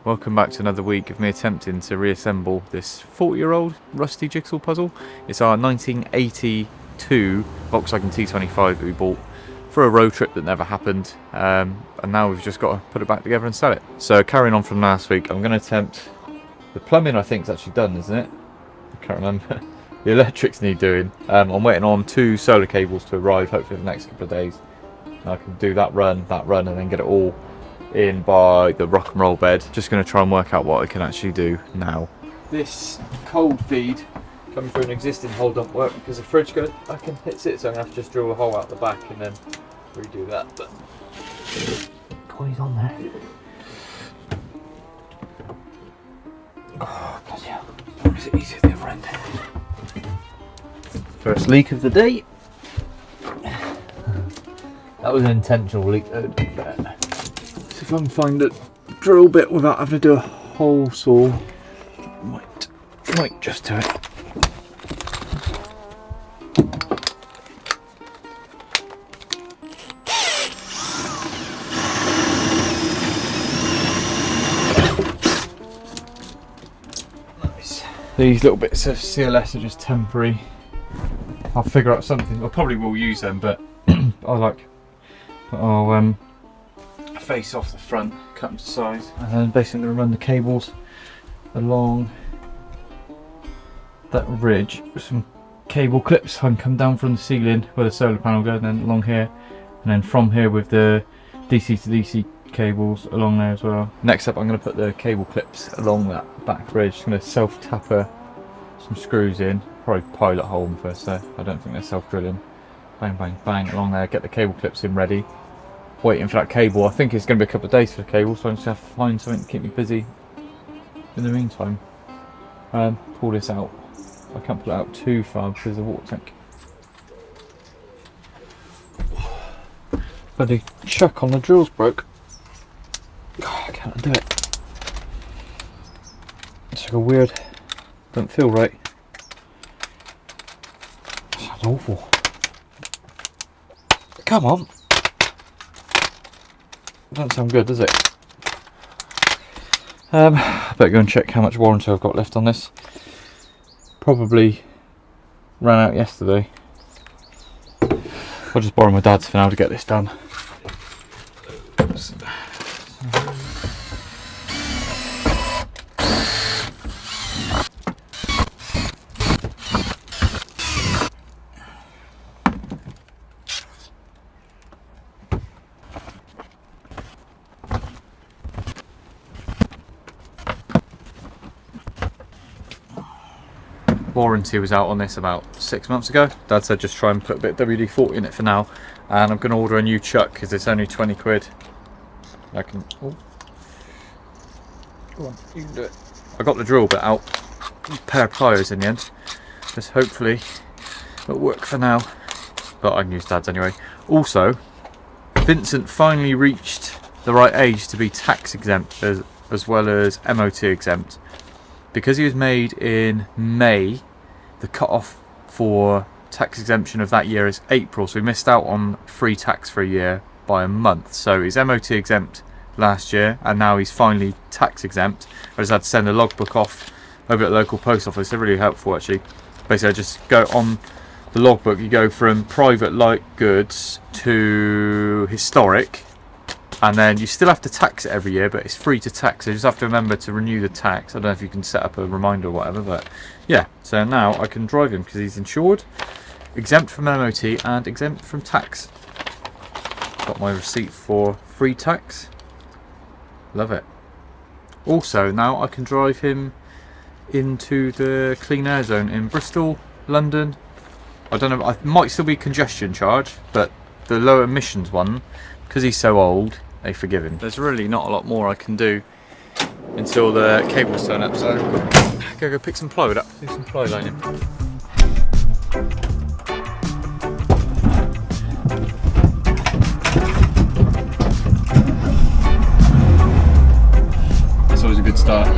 welcome back to another week of me attempting to reassemble this 40-year-old rusty jigsaw puzzle. It's our 1982 Volkswagen T25 that we bought for a road trip that never happened, and now we've just got to put it back together and sell it. So carrying on from last week, I'm going to attempt, the plumbing I think is actually done, isn't it? I can't remember. The electrics need doing. I'm waiting on 2 solar cables to arrive, hopefully in the next couple of days. And I can do that run, and then get it all in by the rock and roll bed. Just going to try and work out what I can actually do now. This cold feed coming through an existing hole don't work because the fridge goes back and hits it, so I'm going to have to just drill a hole out the back and then redo that. But coil's on there. Oh, bloody hell. Is it easier the other end? First leak of the day. That was an intentional leak though, to be fair. See if I can find a drill bit without having to do a hole saw. Might just do it. Nice. These little bits of CLS are just temporary. I'll figure out something. I probably will use them, but I'll face off the front, cut them to size, and then basically I'm going to run the cables along that ridge with some cable clips. I can come down from the ceiling where the solar panel goes, and then along here, and then from here with the DC to DC cables along there as well. Next up, I'm going to put the cable clips along that back ridge. I'm going to self-tapper some screws in, probably pilot hole them first though. I don't think they're self-drilling. Bang, bang, bang along there, get the cable clips in ready. Waiting for that cable. I think it's going to be a couple of days for the cable, so I just have to find something to keep me busy in the meantime. Pull this out. I can't pull it out too far because of the water tank. Bloody chuck on the drills broke. I can't undo it. It's like a weird, don't feel right. Sounds awful. Come on. Doesn't sound good, does it? I better go and check how much warranty I've got left on this. Probably ran out yesterday. I'll just borrow my dad's for now to get this done. Warranty was out on this about 6 months ago. Dad said just try and put a bit of WD-40 in it for now, and I'm going to order a new chuck because it's only 20 quid. I can. Oh. Go on, you can do it. I got the drill bit out, a pair of pliers in the end. Just hopefully it'll work for now, but I can use Dad's anyway. Also, Vincent finally reached the right age to be tax exempt as well as MOT exempt. Because he was made in May, the cut-off for tax exemption of that year is April, so he missed out on free tax for a year by a month. So he's MOT exempt last year, and now he's finally tax exempt. I just had to send a logbook off over at the local post office. They're really helpful actually. Basically I just go on the logbook, you go from private light goods to historic, and then you still have to tax it every year, but it's free to tax. So you just have to remember to renew the tax. I don't know if you can set up a reminder or whatever, but yeah. So now I can drive him because he's insured, exempt from MOT and exempt from tax. Got my receipt for free tax. Love it. Also now I can drive him into the clean air zone in Bristol, London. I don't know, I might still be congestion charge, but the low emissions one, because he's so old, they forgive him. There's really not a lot more I can do until the cables turn up, so I'm gonna go pick some plywood up, do some ply lining. That's always a good start.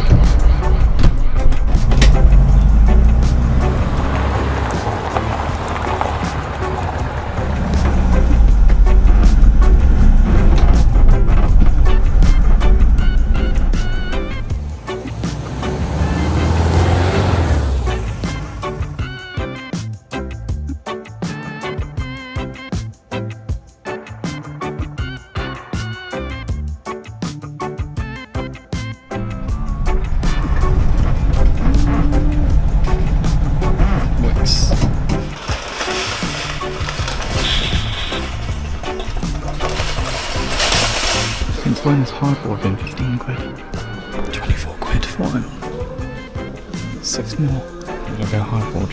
supplying this hardboard in 15 quid. 24 quid for it. 6 mil. There we go, hardboard.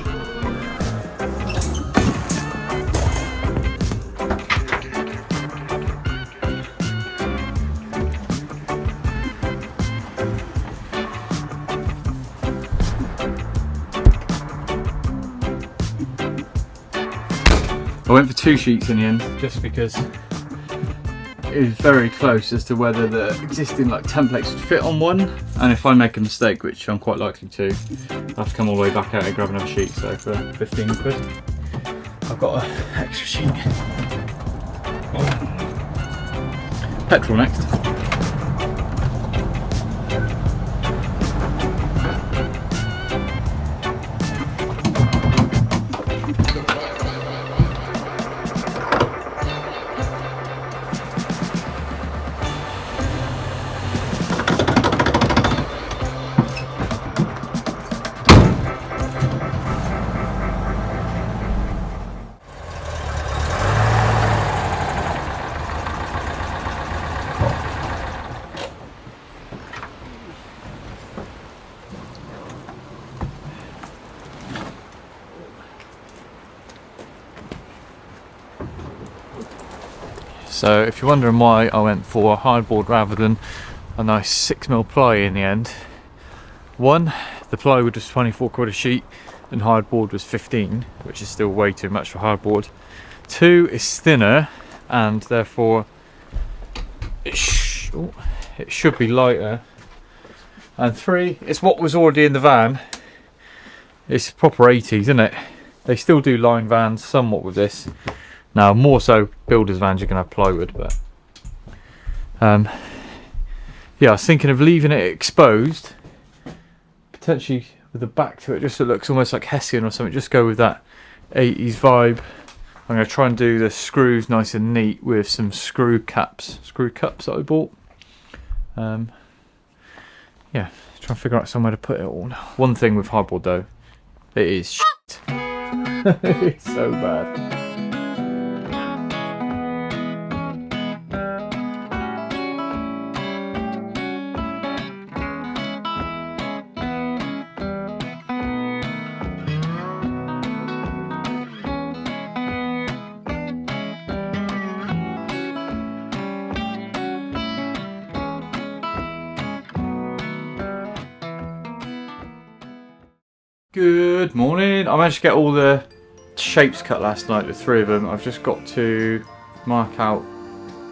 I went for 2 sheets in the end, just because it was very close as to whether the existing like templates would fit on one, and if I make a mistake, which I'm quite likely to, I have to come all the way back out and grab another sheet. So for 15 quid, I've got an extra sheet. Petrol next. So if you're wondering why I went for a hardboard rather than a nice 6mm ply in the end, one, the plywood was 24 quid a sheet and hardboard was 15, which is still way too much for hardboard. Two, it's thinner and therefore it should be lighter. And three, it's what was already in the van. It's proper 80s, isn't it? They still do line vans somewhat with this. Now, more so builders' vans, you can have plywood, but yeah, I was thinking of leaving it exposed, potentially with the back to it, just so it looks almost like Hessian or something. Just go with that 80s vibe. I'm going to try and do the screws nice and neat with some screw cups that I bought. Yeah, try and figure out somewhere to put it all. One thing with hardboard though, it is shit. It's so bad. Good morning. I managed to get all the shapes cut last night, the 3 of them. I've just got to mark out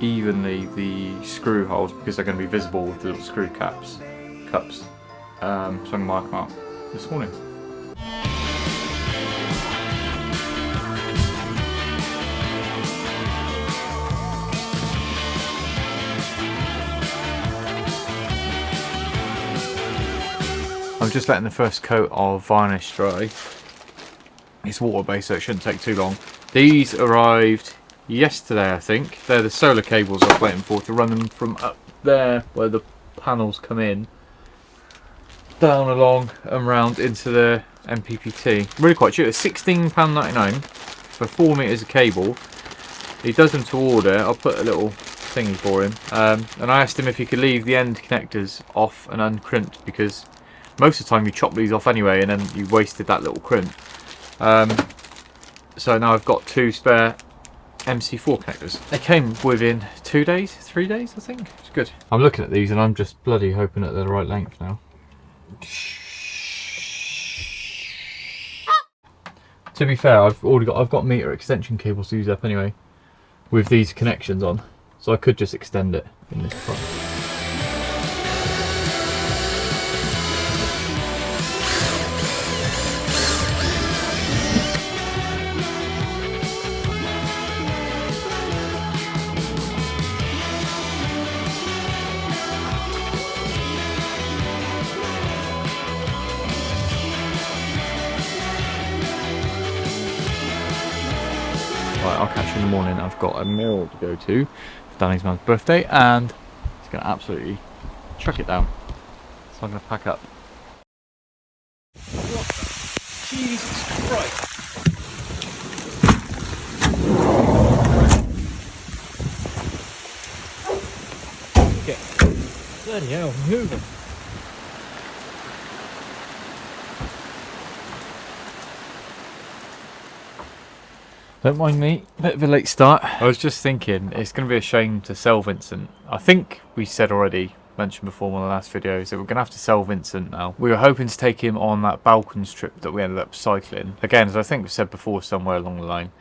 evenly the screw holes because they're going to be visible with the little screw cups. So I'm going to mark them out this morning. I'm just letting the first coat of varnish dry. It's water based, so it shouldn't take too long. These arrived yesterday, I think. They're the solar cables I was waiting for to run them from up there where the panels come in, down along and round into the MPPT. Really quite cheap. It's £16.99 for 4 metres of cable. He does them to order. I'll put a little thingy for him. And I asked him if he could leave the end connectors off and uncrimped, because most of the time you chop these off anyway and then you wasted that little crimp. So now I've got 2 spare MC4 connectors. They came within 2 days, 3 days I think. It's good. I'm looking at these and I'm just bloody hoping that they're the right length now. To be fair, I've got meter extension cables to use up anyway with these connections on, so I could just extend it in this front. Right, I'll catch you in the morning. I've got a mill to go to for Danny's mum's birthday and he's going to absolutely chuck it down. So I'm going to pack up. What the? Jesus Christ! Okay. Bloody hell, moving. Don't mind me, bit of a late start. I was just thinking, it's going to be a shame to sell Vincent. I think we said already, mentioned before in one of the last videos, that we're going to have to sell Vincent now. We were hoping to take him on that Balkans trip that we ended up cycling. Again, as I think we've said before somewhere along the line,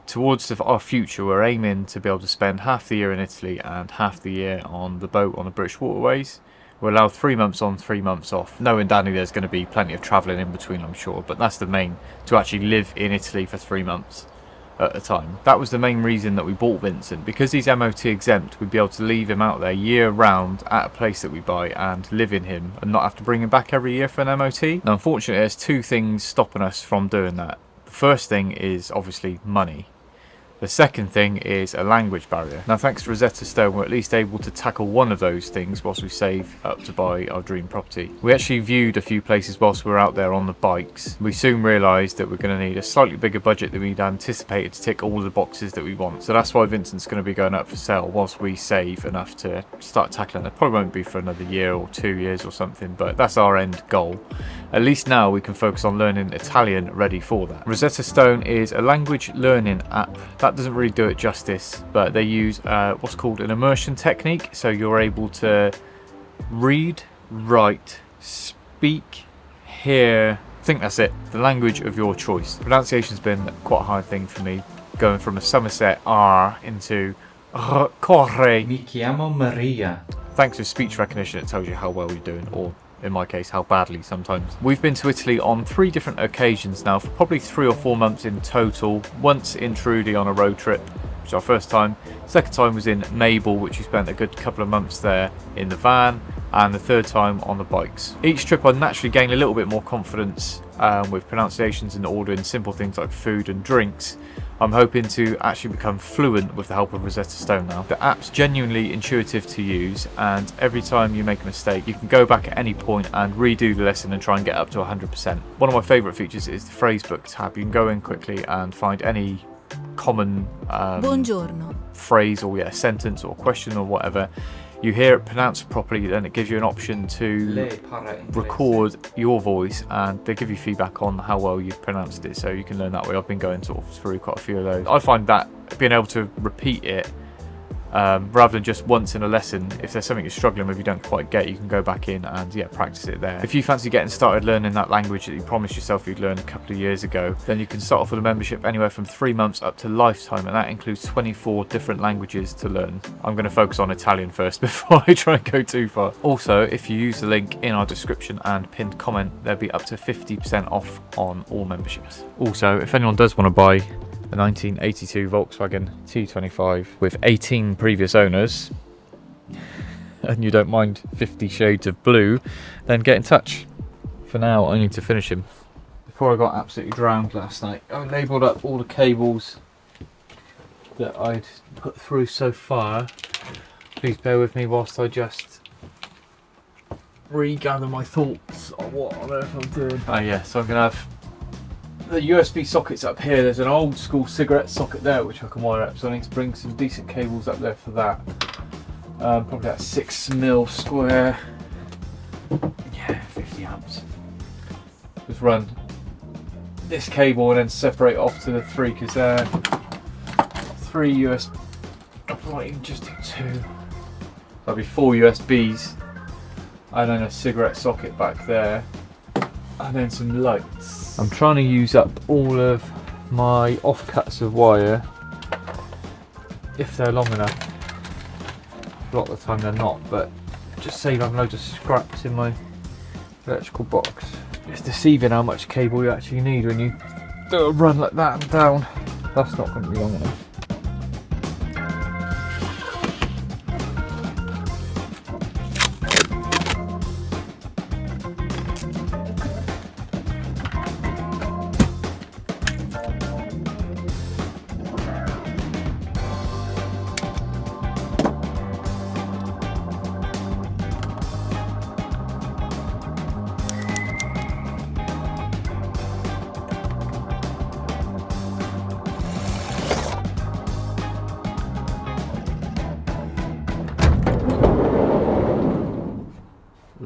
towards our future, we're aiming to be able to spend half the year in Italy and half the year on the boat on the British waterways. We're allowed 3 months on, 3 months off. Knowing Danny, there's going to be plenty of travelling in between, I'm sure, but that's the main, to actually live in Italy for 3 months at a time. That was the main reason that we bought Vincent. Because he's MOT exempt, we'd be able to leave him out there year round at a place that we buy and live in him and not have to bring him back every year for an MOT. Now unfortunately there's two things stopping us from doing that. The first thing is obviously money. The second thing is a language barrier. Now thanks to Rosetta Stone, we're at least able to tackle one of those things whilst we save up to buy our dream property. We actually viewed a few places whilst we were out there on the bikes. We soon realised that we're going to need a slightly bigger budget than we'd anticipated to tick all of the boxes that we want. So that's why Vincent's going to be going up for sale whilst we save enough to start tackling it. Probably won't be for another year or 2 years or something, but that's our end goal. At least now we can focus on learning Italian ready for that. Rosetta Stone is a language learning app. That doesn't really do it justice, but they use what's called an immersion technique. So you're able to read, write, speak, hear, I think that's it, the language of your choice. Pronunciation's been quite a hard thing for me, going from a Somerset R into corre. Mi chiamo Maria. Thanks to speech recognition, it tells you how well you're doing, or in my case, how badly sometimes. We've been to Italy on 3 different occasions now, for probably 3 or 4 months in total. Once in Trudy on a road trip, which is our first time. Second time was in Mabel, which we spent a good couple of months there in the van. And the third time on the bikes. Each trip I naturally gained a little bit more confidence with pronunciations and ordering simple things like food and drinks. I'm hoping to actually become fluent with the help of Rosetta Stone now. The app's genuinely intuitive to use, and every time you make a mistake you can go back at any point and redo the lesson and try and get up to 100%. One of my favourite features is the phrasebook tab. You can go in quickly and find any common Buongiorno. phrase or sentence or question or whatever. You hear it pronounced properly, then it gives you an option to record your voice, and they give you feedback on how well you've pronounced it, so you can learn that way. I've been going sort of through quite a few of those. I find that being able to repeat it rather than just once in a lesson, if there's something you're struggling with you don't quite get, you can go back in and practice it there. If you fancy getting started learning that language that you promised yourself you'd learn a couple of years ago, then you can start off with a membership anywhere from 3 months up to lifetime, and that includes 24 different languages to learn. I'm going to focus on Italian first before I try and go too far. Also, if you use the link in our description and pinned comment, there'll be up to 50% off on all memberships. Also, if anyone does want to buy a 1982 Volkswagen T25 with 18 previous owners, and you don't mind 50 shades of blue, then get in touch. For now, I need to finish him. Before I got absolutely drowned last night, I labelled up all the cables that I'd put through so far. Please bear with me whilst I just regather my thoughts on what on earth I'm doing. So I'm going to have the USB sockets up here. There's an old school cigarette socket there which I can wire up, so I need to bring some decent cables up there for that. Probably that 6mm square, 50 amps. Just run this cable and then separate off to the 3, because they're 3 USB, I might even just do 2. That'll be 4 USBs, and then a cigarette socket back there, and then some lights. I'm trying to use up all of my offcuts of wire, if they're long enough. A lot of the time they're not, but just save up loads of scraps in my electrical box. It's deceiving how much cable you actually need when you do a run like that and down. That's not going to be long enough.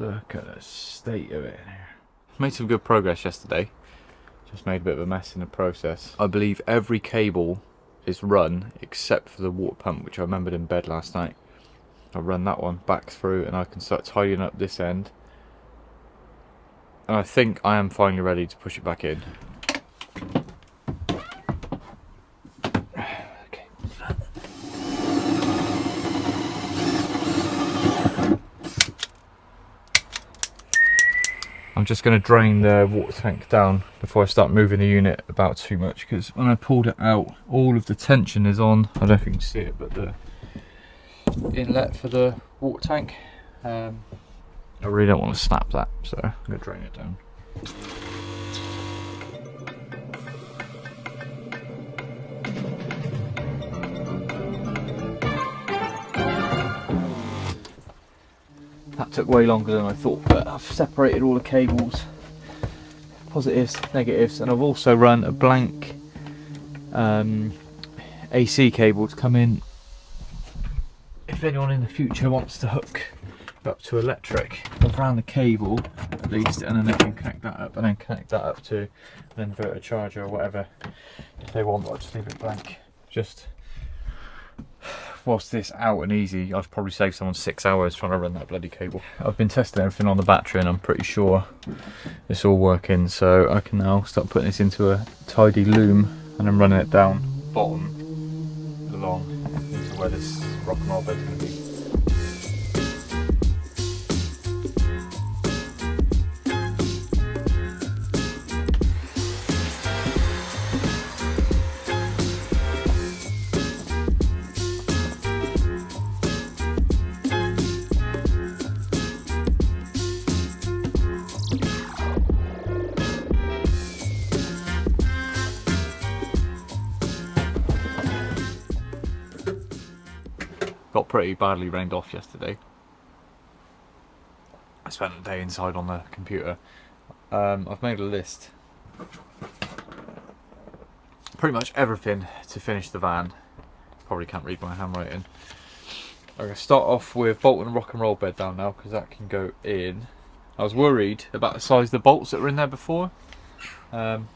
Look at the state of it here. Made some good progress yesterday. Just made a bit of a mess in the process. I believe every cable is run except for the water pump, which I remembered in bed last night. I'll run that one back through and I can start tidying up this end. And I think I am finally ready to push it back in. Okay. I'm just going to drain the water tank down before I start moving the unit about too much, because when I pulled it out, all of the tension is on. I don't know if you can see it, but the inlet for the water tank, I really don't want to snap that, so I'm going to drain it down. That took way longer than I thought, but I've separated all the cables, positives, negatives, and I've also run a blank AC cable to come in if anyone in the future wants to hook up to electric. I've ran the cable at least, and then they can connect that up and then connect that up to an inverter charger or whatever if they want, but I'll just leave it blank. Just whilst this out and easy, I've probably saved someone 6 hours trying to run that bloody cable. I've been testing everything on the battery and I'm pretty sure it's all working, so I can now start putting this into a tidy loom and then running it down bottom along into where this rock and roll bed's going to be. Got pretty badly rained off yesterday. I spent a day inside on the computer. I've made a list. Pretty much everything to finish the van. Probably can't read my handwriting. I'm going to start off with bolting the rock and roll bed down now, because that can go in. I was worried about the size of the bolts that were in there before. You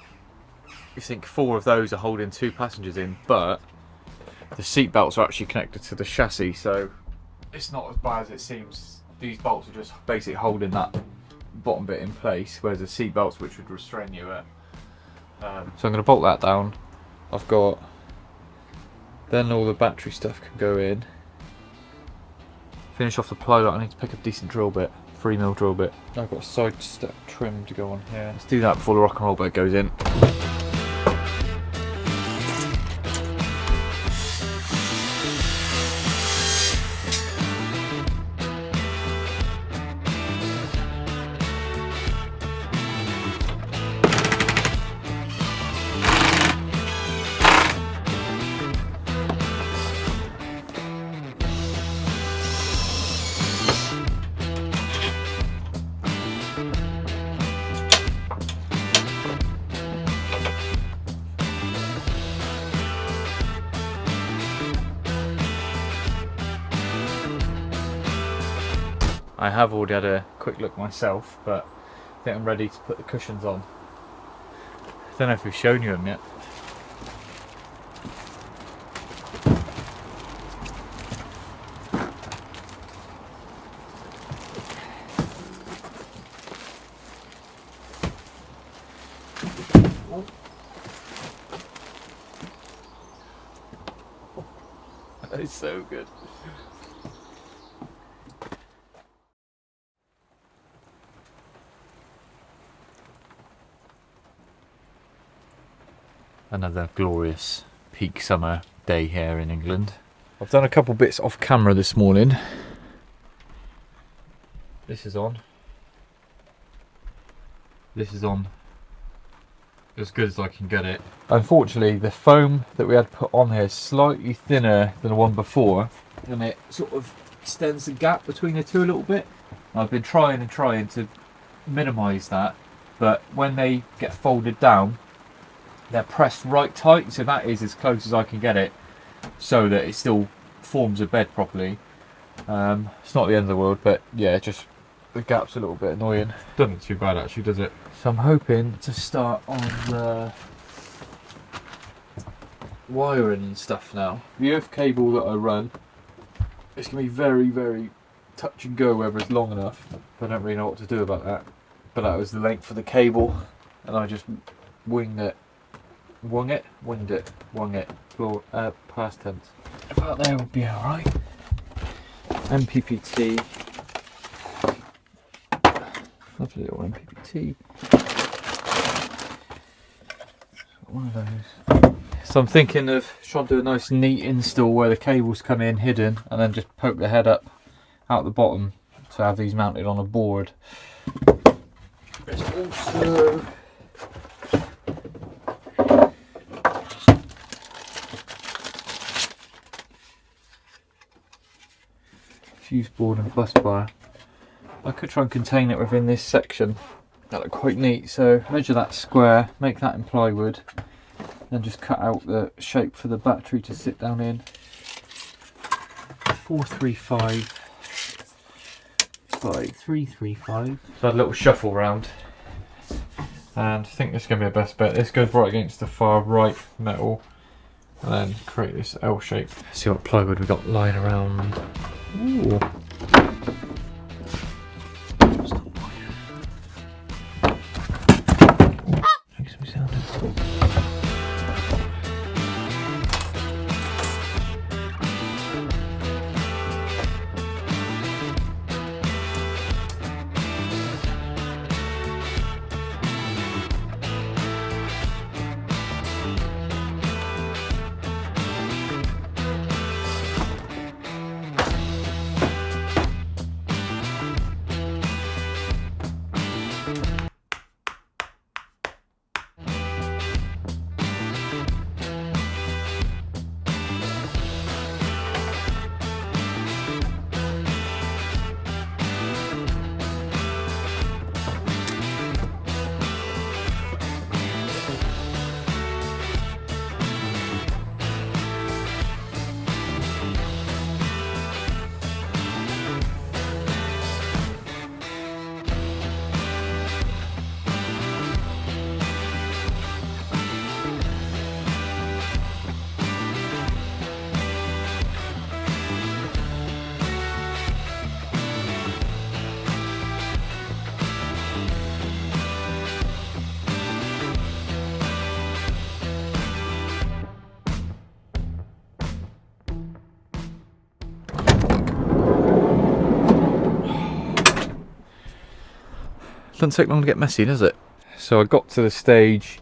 think 4 of those are holding 2 passengers in, but the seat belts are actually connected to the chassis, so it's not as bad as it seems. These bolts are just basically holding that bottom bit in place, whereas the seat belts, which would restrain you, so I'm going to bolt that down. I've got, then all the battery stuff can go in. Finish off the pilot. I need to pick up a decent drill bit, 3mm drill bit. I've got a side step trim to go on here. Let's do that before the rock and roll bed goes in. I have already had a quick look myself, but I think I'm ready to put the cushions on. I don't know if we've shown you them yet. That is so good. Another glorious peak summer day here in England. I've done a couple bits off camera this morning. This is on. This is on as good as I can get it. Unfortunately, the foam that we had put on here is slightly thinner than the one before, and it sort of extends the gap between the two a little bit. I've been trying to minimise that, but when they get folded down, they're pressed right tight, so that is as close as I can get it, so that it still forms a bed properly. It's not the end of the world, but yeah, just the gap's a little bit annoying. Doesn't look too bad actually, does it? So I'm hoping to start on the wiring and stuff now. The earth cable that I run, it's going to be very, very touch and go whether it's long enough. I don't really know what to do about that. But that was the length of the cable, and I just winged it. Wung it? Winged it. Wung it. Past tense. About there would be alright. MPPT. Lovely little MPPT. One of those. So I'm thinking of trying to do a nice neat install where the cables come in hidden and then just poke the head up out the bottom to have these mounted on a board. There's also fuse board and bus bar. I could try and contain it within this section. That look quite neat. So measure that square, make that in plywood, then just cut out the shape for the battery to sit down in. 435 by 335. So I had a little shuffle round, and I think this is going to be a best bet. This goes right against the far right metal, and then create this L shape. See what plywood we got lying around. Ooh. Makes me sound cool. Doesn't take long to get messy, does it? So I got to the stage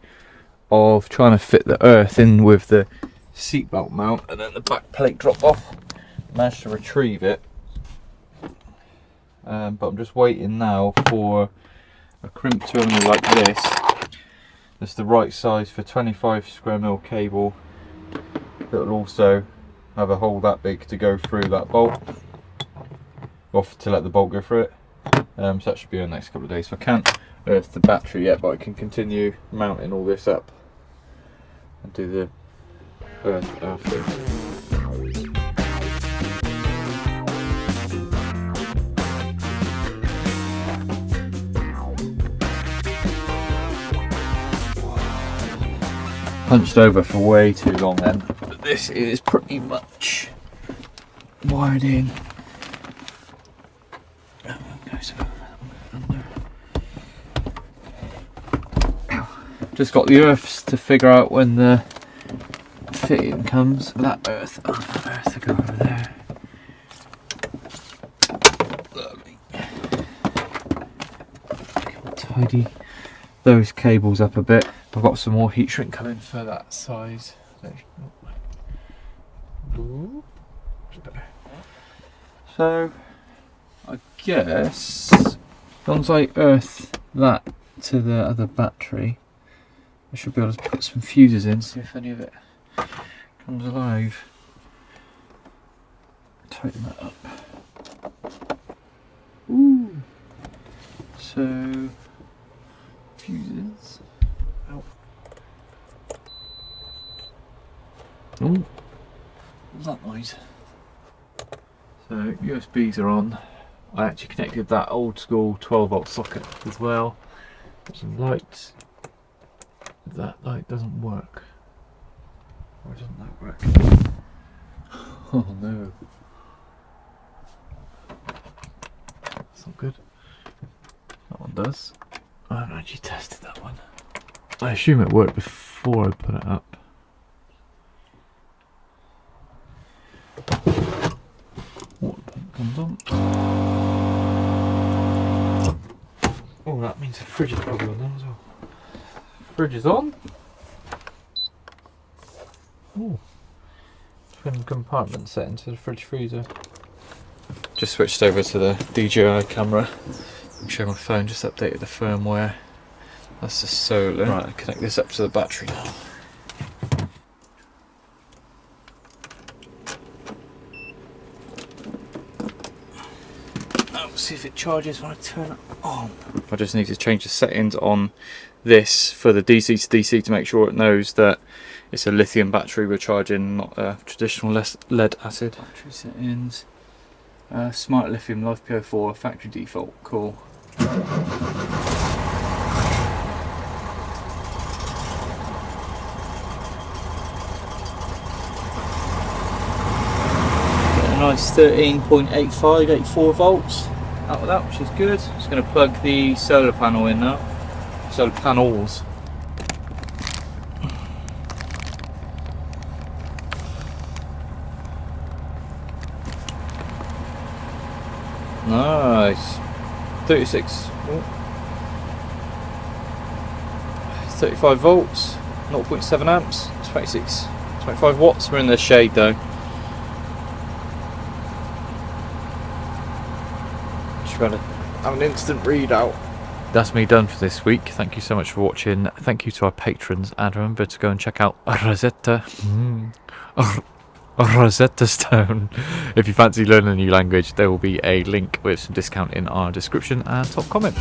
of trying to fit the earth in with the seatbelt mount, and then the back plate dropped off. Managed to retrieve it, but I'm just waiting now for a crimp terminal like this. That's the right size for 25 square mil cable. That will also have a hole that big to go through that bolt, off to let the bolt go through it. So that should be in the next couple of days. So I can't earth the battery yet, but I can continue mounting all this up and do the earth after. Punched over for way too long then, but this is pretty much wired in. Just got the earths to figure out when the fitting comes. That earth to go over there. Lovely. Tidy those cables up a bit. I've got some more heat shrink coming for that size. So I guess as long as I earth that to the other battery, I should be able to put some fuses in, see if any of it comes alive. Tighten that up. Ooh. So fuses. Out. Oh, what was that noise? So USBs are on. I actually connected that old school 12-volt socket as well. Some lights. That light doesn't work. Why doesn't that work? Oh no. That's not good. That one does. I haven't actually tested that one. I assume it worked before I put it up. Water pump comes on. Oh, that means the fridge is probably on there as well. Fridge is on. Oh, twin compartment settings for the fridge freezer. Just switched over to the DJI camera. Show my phone, just updated the firmware. That's the solar. Right, I'll connect this up to the battery now. Oh, see if it charges when I turn it on. I just need to change the settings on this for the DC to DC to make sure it knows that it's a lithium battery we're charging, not a traditional lead acid. Battery settings. Smart lithium Life PO4 factory default. Cool. Nice 13.84 volts out of that, which is good. Just going to plug the solar panel in now. Solar panels. Nice. 35 volts, 0.7 amps, 25 watts. We're in the shade though. Trying to have an instant readout. That's me done for this week. Thank you so much for watching. Thank you to our patrons, and remember to go and check out Rosetta Stone. If you fancy learning a new language, there will be a link with some discount in our description and top comment.